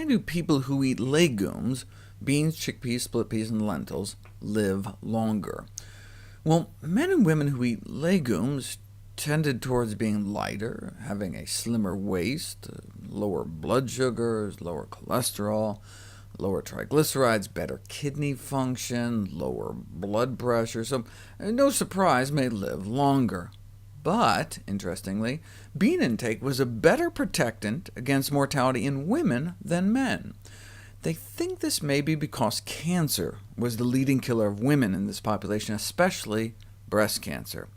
do people who eat legumes, beans, chickpeas, split peas, and lentils, live longer? Well, men and women who eat legumes tended towards being lighter, having a slimmer waist, lower blood sugars, lower cholesterol, lower triglycerides, better kidney function, lower blood pressure, so no surprise may live longer. But, interestingly, bean intake was a better protectant against mortality in women than men. They think this may be because cancer was the leading killer of women in this population, especially breast cancer.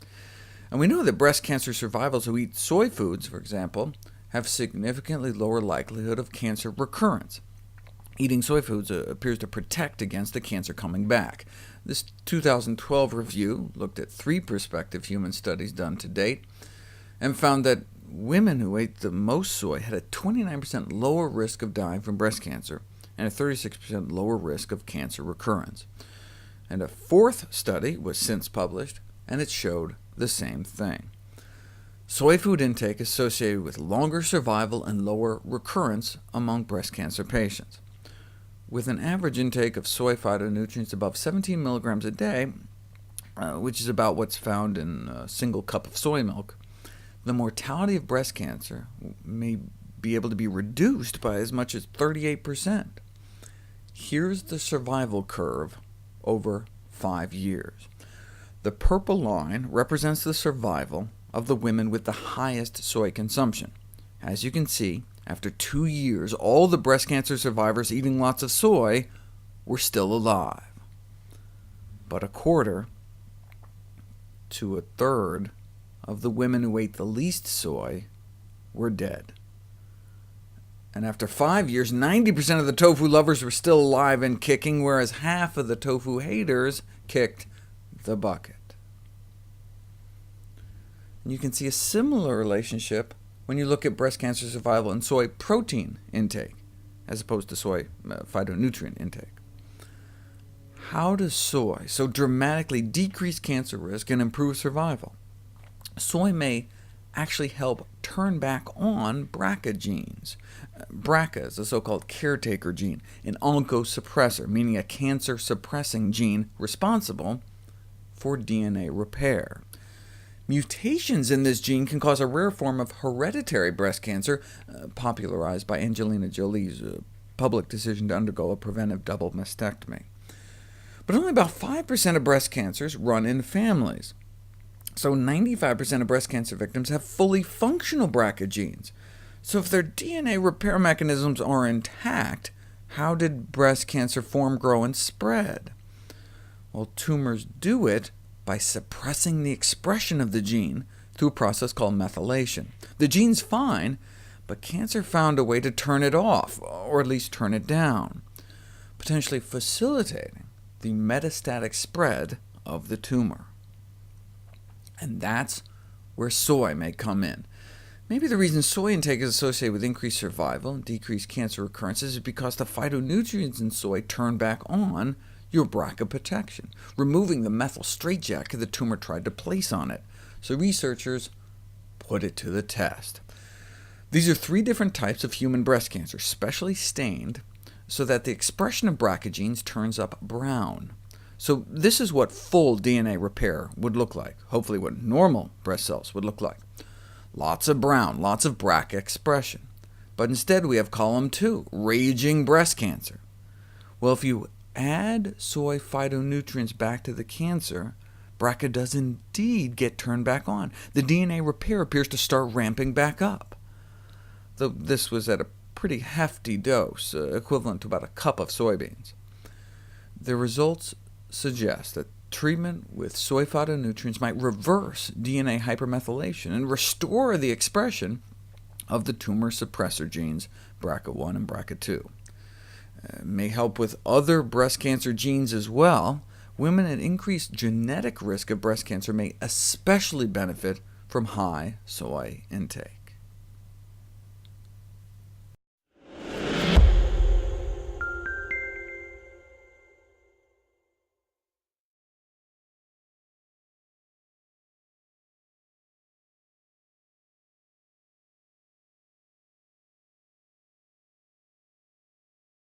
And we know that breast cancer survivors who eat soy foods, for example, have significantly lower likelihood of cancer recurrence. Eating soy foods appears to protect against the cancer coming back. This 2012 review looked at 3 prospective human studies done to date, and found that women who ate the most soy had a 29% lower risk of dying from breast cancer, and a 36% lower risk of cancer recurrence. And a 4th study was since published, and it showed the same thing. Soy food intake associated with longer survival and lower recurrence among breast cancer patients. With an average intake of soy phytonutrients above 17 milligrams a day, which is about what's found in a single cup of soy milk, the mortality of breast cancer may be able to be reduced by as much as 38%. Here's the survival curve over 5 years. The purple line represents the survival of the women with the highest soy consumption. As you can see, after 2 years, all the breast cancer survivors eating lots of soy were still alive. But a quarter to a third of the women who ate the least soy were dead. And after 5 years, 90% of the tofu lovers were still alive and kicking, whereas half of the tofu haters kicked the bucket. And you can see a similar relationship when you look at breast cancer survival and soy protein intake, as opposed to soy phytonutrient intake. How does soy so dramatically decrease cancer risk and improve survival? Soy may actually help turn back on BRCA genes. BRCA is a so-called caretaker gene, an oncosuppressor, meaning a cancer-suppressing gene responsible for DNA repair. Mutations in this gene can cause a rare form of hereditary breast cancer, popularized by Angelina Jolie's public decision to undergo a preventive double mastectomy. But only about 5% of breast cancers run in families. So 95% of breast cancer victims have fully functional BRCA genes. So if their DNA repair mechanisms are intact, how did breast cancer form, grow, and spread? Well, tumors do it by suppressing the expression of the gene through a process called methylation. The gene's fine, but cancer found a way to turn it off, or at least turn it down, potentially facilitating the metastatic spread of the tumor. And that's where soy may come in. Maybe the reason soy intake is associated with increased survival and decreased cancer recurrences is because the phytonutrients in soy turn back on your BRCA protection, removing the methyl straitjacket the tumor tried to place on it. So researchers put it to the test. These are 3 different types of human breast cancer, specially stained, so that the expression of BRCA genes turns up brown. So this is what full DNA repair would look like, hopefully what normal breast cells would look like. Lots of brown, lots of BRCA expression. But instead we have column 2, raging breast cancer. Well, if you add soy phytonutrients back to the cancer, BRCA does indeed get turned back on. The DNA repair appears to start ramping back up, though this was at a pretty hefty dose, equivalent to about a cup of soybeans. The results suggest that treatment with soy phytonutrients might reverse DNA hypermethylation and restore the expression of the tumor suppressor genes BRCA1 and BRCA2. May help with other breast cancer genes as well. Women at increased genetic risk of breast cancer may especially benefit from high soy intake.